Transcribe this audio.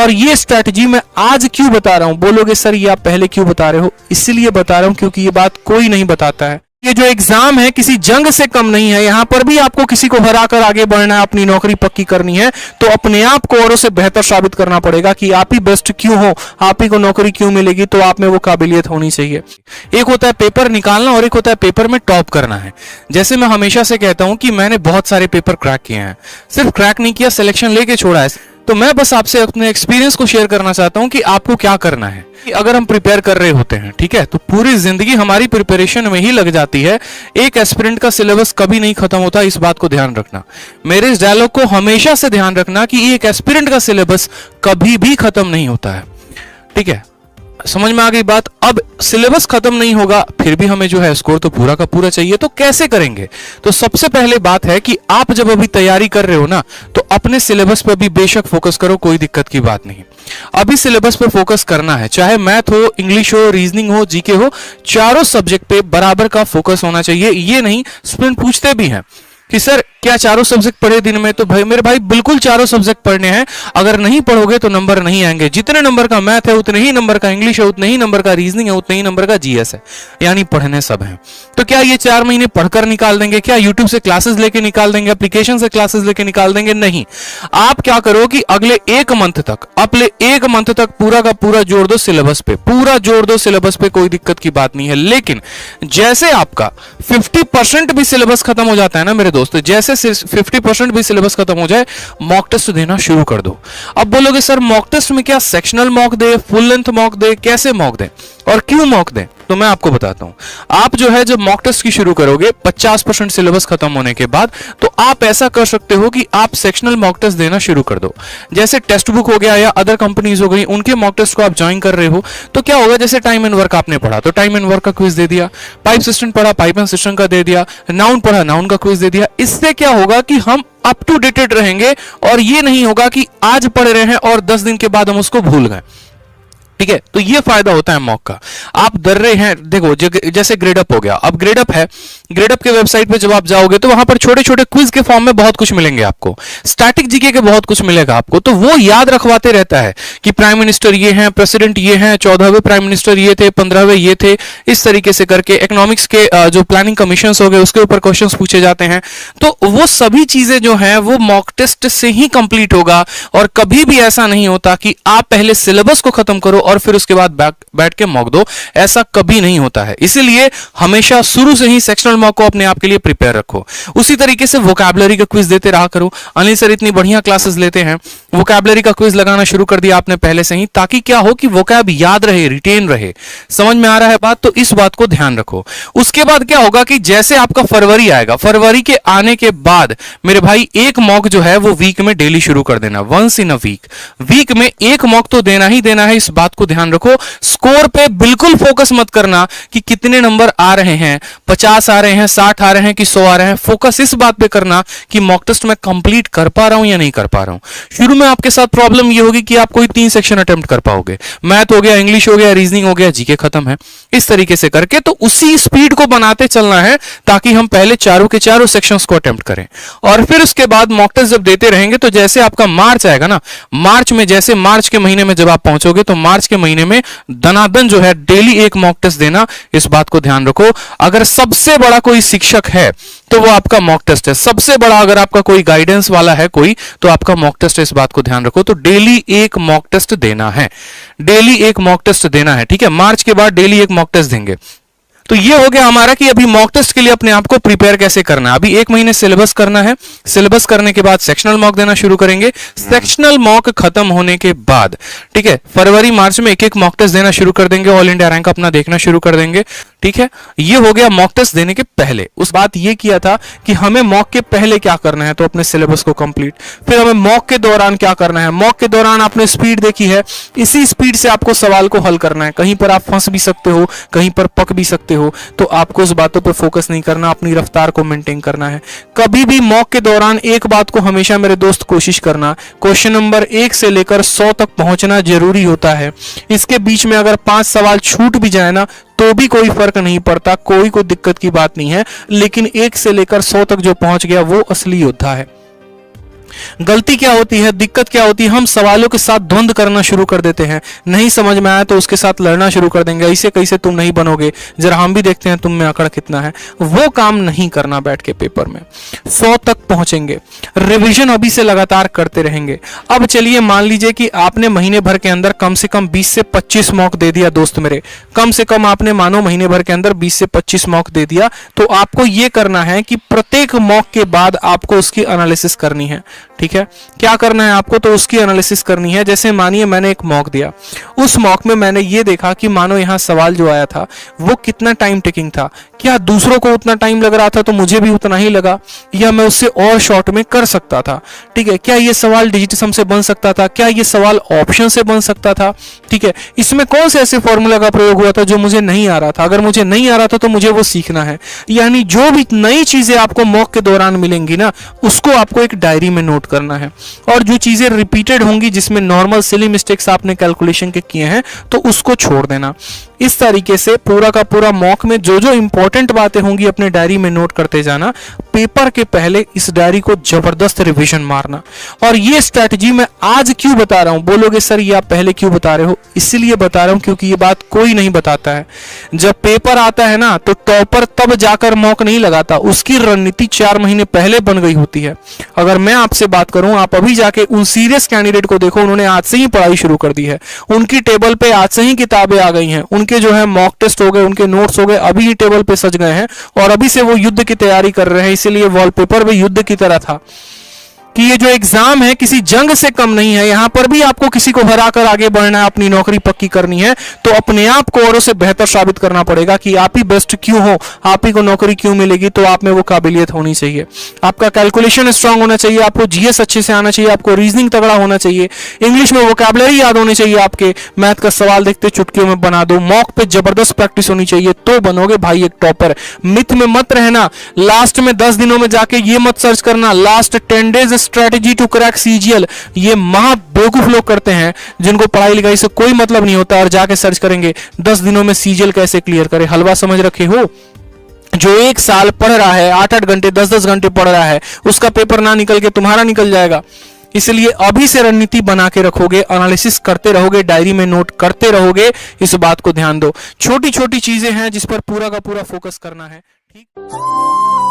और ये स्ट्रैटेजी मैं आज क्यों बता रहा हूं, बोलोगे सर ये आप पहले क्यों बता रहे हो, इसलिए बता रहा हूं क्योंकि ये बात कोई नहीं बताता है। ये जो एग्जाम है किसी जंग से कम नहीं है, यहां पर भी आपको किसी को हराकर आगे बढ़ना है, अपनी नौकरी पक्की करनी है, तो अपने आप को औरों से बेहतर साबित करना पड़ेगा कि आप ही बेस्ट क्यों हो, आप ही को नौकरी क्यों मिलेगी, तो आप में वो काबिलियत होनी चाहिए। एक होता है पेपर निकालना और एक होता है पेपर में टॉप करना है। जैसे मैं हमेशा से कहता हूं कि मैंने बहुत सारे पेपर क्रैक किए हैं, सिर्फ क्रैक नहीं किया, सिलेक्शन लेके छोड़ा है। तो मैं बस आपसे अपने एक्सपीरियंस को शेयर करना चाहता हूं कि आपको क्या करना है। अगर हम प्रिपेयर कर रहे होते हैं, ठीक है, तो पूरी जिंदगी हमारी प्रिपरेशन में ही लग जाती है। एक एस्पिरेंट का सिलेबस कभी नहीं खत्म होता, इस बात को ध्यान रखना। मेरे इस डायलॉग को हमेशा से ध्यान रखना कि एक एस्पिरेंट का सिलेबस कभी भी खत्म नहीं होता है, ठीक है। समझ में आ गई बात। अब सिलेबस खत्म नहीं होगा, फिर भी हमें जो है स्कोर तो पूरा का पूरा चाहिए, तो कैसे करेंगे? तो सबसे पहले बात है कि आप जब अभी तैयारी कर रहे हो ना, तो अपने सिलेबस पर भी बेशक फोकस करो, कोई दिक्कत की बात नहीं। अभी सिलेबस पर फोकस करना है, चाहे मैथ हो, इंग्लिश हो, रीजनिंग हो, जीके हो, चारों सब्जेक्ट पे बराबर का फोकस होना चाहिए। ये नहीं, स्टूडेंट पूछते भी हैं कि सर क्या चारों सब्जेक्ट पढ़े दिन में, तो भाई मेरे भाई बिल्कुल चारों सब्जेक्ट पढ़ने हैं। अगर नहीं पढ़ोगे तो नंबर नहीं आएंगे। जितने नंबर का मैथ है उतने ही नंबर का इंग्लिश है, उतने ही नंबर का रीजनिंग है, उतने ही नंबर का जीएस है, यानी पढ़ने सब है। तो क्या ये 4 महीने पढ़कर निकाल देंगे? क्या यूट्यूब से क्लासेस लेके निकाल देंगे, एप्लीकेशन से क्लासेस लेके निकाल देंगे? नहीं। आप क्या करो कि अगले 1 मंथ तक पूरा का पूरा जोड़ दो सिलेबस पे, पूरा जोड़ दो सिलेबस पे, कोई दिक्कत की बात नहीं है। लेकिन जैसे आपका 50% भी सिलेबस खत्म हो जाता है ना मेरे दोस्त, जैसे 50% भी सिलेबस खत्म हो जाए, मॉक टेस्ट देना शुरू कर दो। अब बोलोगे सर मॉक टेस्ट में क्या सेक्शनल मॉक दे, फुल लेंथ मॉक दे, कैसे मॉक दे और क्यों मॉक दे? तो मैं आपको बताता हूं। आप जो है जब मॉक टेस्ट की शुरू करोगे 50% सिलेबस खत्म होने के बाद, तो आप ऐसा कर सकते हो कि आप सेक्शनल मॉक टेस्ट देना शुरू कर दो। जैसे टेक्स्ट बुक हो गया या अदर कंपनीज हो गई, उनके मॉक टेस्ट को आप ज्वाइन कर रहे हो, तो क्या होगा, जैसे टाइम एंड वर्क आपने पढ़ा तो टाइम एंड वर्क का क्विज दे दिया, पाइप सिस्टम पढ़ा पाइप एंड सिस्टम का दे दिया, नाउन पढ़ा नाउन का क्विज दे दिया। इससे क्या होगा कि हम अप टू डेटेड रहेंगे और ये नहीं होगा कि आज पढ़ रहे हैं और 10 दिन के बाद हम उसको भूल गए, ठीक है। तो ये फायदा होता है मॉक का। आप डर रहे हैं, देखो जैसे ग्रेडअप हो गया, अब ग्रेडअप है, ग्रेडअप के वेबसाइट पे जब आप जाओगे तो वहां पर छोटे छोटे क्विज के फॉर्म में बहुत कुछ मिलेंगे आपको, स्टैटिक जीके के बहुत कुछ मिलेगा आपको। तो वो याद रखवाते रहता है कि प्राइम मिनिस्टर ये हैं, प्रेसिडेंट ये हैं, 14वें प्राइम मिनिस्टर ये थे, 15वें ये थे, इस तरीके से करके इकोनॉमिक्स के जो प्लानिंग कमीशन हो गए उसके ऊपर क्वेश्चन पूछे जाते हैं। तो वो सभी चीजें जो है वो मॉक टेस्ट से ही कंप्लीट होगा। और कभी भी ऐसा नहीं होता कि आप पहले सिलेबस को खत्म करो और फिर उसके बाद बैठ के मॉक दो, ऐसा कभी नहीं होता है। इसीलिए हमेशा शुरू से ही सेक्शनल मॉक को अपने आप के लिए प्रिपेयर रखो। उसी तरीके से वोकैबुलरी का क्विज देते रहा करो। अनिल सर इतनी बढ़िया क्लासेस लेते हैं, वोकैबुलरी का क्विज लगाना शुरू कर दिया आपने पहले से ही, ताकि क्या हो कि वोकैब याद रहे, रिटेन रहे। समझ में आ रहा है बात? तो इस बात को ध्यान रखो। उसके बाद क्या होगा कि जैसे आपका फरवरी आएगा, फरवरी के आने के बाद मेरे भाई एक मॉक जो है वो वीक में डेली शुरू कर देना, वंस इन अ वीक में एक मॉक तो देना ही देना है। इस बात को ध्यान रखो। स्कोर पे बिल्कुल फोकस मत करना कि कितने नंबर आ रहे हैं, 50 आ रहे हैं, 60 आ रहे हैं कि 100 आ रहे हैं। फोकस इस बात पे करना कि मॉक टेस्ट में कंप्लीट कर पा रहा हूं या नहीं कर पा रहा हूं। शुरू में आपके साथ प्रॉब्लम ये होगी कि आप कोई 3 सेक्शन अटेम्प्ट कर पाओगे, मैथ हो गया, इंग्लिश हो गया, रीजनिंग हो गया, जीके खत्म है, इस तरीके से करके। तो उसी स्पीड को बनाते चलना है ताकि हम पहले चारों के चारों सेक्शंस को अटेम्प्ट करें और फिर उसके बाद मॉक टेस्ट जब देते रहेंगे तो जैसे आपका मार्च आएगा ना, मार्च में जैसे मार्च के महीने में जब आप पहुंचोगे तो मार्च के महीने में दनादन जो है डेली एक मॉक टेस्ट देना। इस बात को ध्यान रखो। अगर सबसे बड़ा कोई शिक्षक है तो वो आपका मॉक टेस्ट है, सबसे बड़ा अगर आपका कोई गाइडेंस वाला है कोई तो आपका मॉक टेस्ट है। इस बात को ध्यान रखो। तो डेली एक मॉक टेस्ट देना है, डेली एक मॉक टेस्ट देना है, ठीक है। मार्च के बाद डेली एक मॉक टेस्ट देंगे। तो ये हो गया हमारा कि अभी मॉक टेस्ट के लिए अपने आप को प्रिपेयर कैसे करना है। अभी 1 महीने सिलेबस करना है, सिलेबस करने के बाद सेक्शनल मॉक देना शुरू करेंगे। सेक्शनल मॉक खत्म होने के बाद, ठीक है, फरवरी मार्च में एक एक मॉक टेस्ट देना शुरू कर देंगे, ऑल इंडिया रैंक अपना देखना शुरू कर देंगे, ठीक है। ये हो गया मॉक टेस्ट देने के पहले। उस बात ये किया था कि हमें मॉक के पहले क्या करना है, तो अपने सिलेबस को कंप्लीट। फिर हमें मॉक के दौरान क्या करना है, मॉक के दौरान आपने स्पीड देखी है, इसी स्पीड से आपको सवाल को हल करना है। कहीं पर आप फंस भी सकते हो, कहीं पर पक भी सकते हो, तो आपको उस बातों पर फोकस नहीं करना, अपनी रफ्तार को मेंटेन करना है। कभी भी मॉक के दौरान एक बात को हमेशा मेरे दोस्त कोशिश करना, क्वेश्चन नंबर 1 से लेकर 100 तक पहुंचना जरूरी होता है। इसके बीच में अगर 5 सवाल छूट भी जाए ना तो भी कोई फर्क नहीं पड़ता, कोई दिक्कत की बात नहीं है। लेकिन 1 से लेकर 100 तक जो पहुंच गया वो असली योद्धा है। गलती क्या होती है, दिक्कत क्या होती है, हम सवालों के साथ द्वंद्व करना शुरू कर देते हैं। नहीं समझ में आया तो उसके साथ लड़ना शुरू कर देंगे, ऐसे कैसे तुम नहीं बनोगे, जरा हम भी देखते हैं तुम में अकड़ कितना है। वो काम नहीं करना बैठ के पेपर में। 100 तक पहुंचेंगे, रिवीजन अभी से लगातार करते रहेंगे। अब चलिए मान लीजिए कि आपने महीने भर के अंदर कम से कम 20 से 25 मॉक दे दिया दोस्त मेरे, कम से कम आपने मानो महीने भर के अंदर 20 से 25 मॉक दे दिया, तो आपको यह करना है कि प्रत्येक मॉक के बाद आपको उसकी एनालिसिस करनी है। ठीक है, क्या करना है आपको, तो उसकी एनालिसिस करनी है। जैसे मानिए मैंने एक मॉक दिया, उस मॉक में मैंने ये देखा कि मानो यहां सवाल जो आया था वो कितना टाइम टेकिंग था, क्या दूसरों को उतना टाइम लग रहा था तो मुझे भी उतना ही लगा, या मैं उससे और शॉर्ट में कर सकता था। ठीक है, क्या ये सवाल डिजिट सम से बन सकता था, क्या ये सवाल ऑप्शन से बन सकता था। ठीक है, इसमें कौन से ऐसे फॉर्मूला का प्रयोग हुआ था जो मुझे नहीं आ रहा था, अगर मुझे नहीं आ रहा था तो मुझे वो सीखना है। यानी जो भी नई चीजें आपको मॉक के दौरान मिलेंगी ना, उसको आपको एक डायरी में नोट करना है। और जो चीजें रिपीटेड होंगी, जिसमें नॉर्मल सिली मिस्टेक्स आपने कैलकुलेशन के किए हैं, तो उसको छोड़ देना। इस तरीके से पूरा का पूरा मॉक में जो जो इंपॉर्टेंट बातें होंगी अपने डायरी में नोट करते जाना। पेपर के पहले इस डायरी को जबरदस्त रिवीजन मारना। और ये स्ट्रैटेजी मैं आज क्यों बता रहा हूं, बोलोगे सर ये आप पहले क्यों बता रहे हो, इसलिए बता रहा हूं क्योंकि ये बात कोई नहीं बताता है। जब पेपर आता है ना, तो टॉपर तब जाकर मॉक नहीं लगाता, उसकी रणनीति 4 महीने पहले बन गई होती है। अगर मैं आपसे बात करूं, आप अभी जाके उन सीरियस कैंडिडेट को देखो, उन्होंने आज से ही पढ़ाई शुरू कर दी है, उनकी टेबल पे आज से ही किताबें आ गई हैं, उनके जो है मॉक टेस्ट हो गए, उनके नोट्स हो गए, अभी ही टेबल पे सज गए हैं और अभी से वो युद्ध की तैयारी कर रहे हैं। इसीलिए वॉलपेपर भी युद्ध की तरह था कि ये जो एग्जाम है किसी जंग से कम नहीं है। यहां पर भी आपको किसी को हराकर आगे बढ़ना है, अपनी नौकरी पक्की करनी है, तो अपने आप को औरों से बेहतर साबित करना पड़ेगा कि आप ही बेस्ट क्यों हो, आप ही को नौकरी क्यों मिलेगी। तो आप में वो काबिलियत होनी चाहिए, आपका कैलकुलेशन स्ट्रांग होना चाहिए, आपको जीएस अच्छे से आना चाहिए, आपको रीजनिंग तगड़ा होना चाहिए, इंग्लिश में वोकैबुलरी याद होनी चाहिए, आपके मैथ का सवाल देखते चुटकियों में बना दो, मॉक पे जबरदस्त प्रैक्टिस होनी चाहिए, तो बनोगे भाई एक टॉपर। मिथ में मत रहना, लास्ट में 10 दिनों में जाके ये मत सर्च करना last 10 days strategy to crack CGL. ये महा बेवकूफ लोग करते हैं जिनको पढ़ाई लिखाई से कोई मतलब नहीं होता और जाके सर्च करेंगे 10 दिनों में सीजीएल कैसे क्लियर करे। हलवा समझ रखे हो, जो 1 साल पढ़ रहा है, 8-8 घंटे 10-10 घंटे पढ़ रहा है, उसका पेपर ना निकल के तुम्हारा निकल जाएगा। इसलिए अभी से रणनीति बना के रखोगे, एनालिसिस करते रहोगे, डायरी में नोट करते रहोगे, इस बात को ध्यान दो। छोटी छोटी चीजें हैं जिस पर पूरा का पूरा फोकस करना है। ठीक।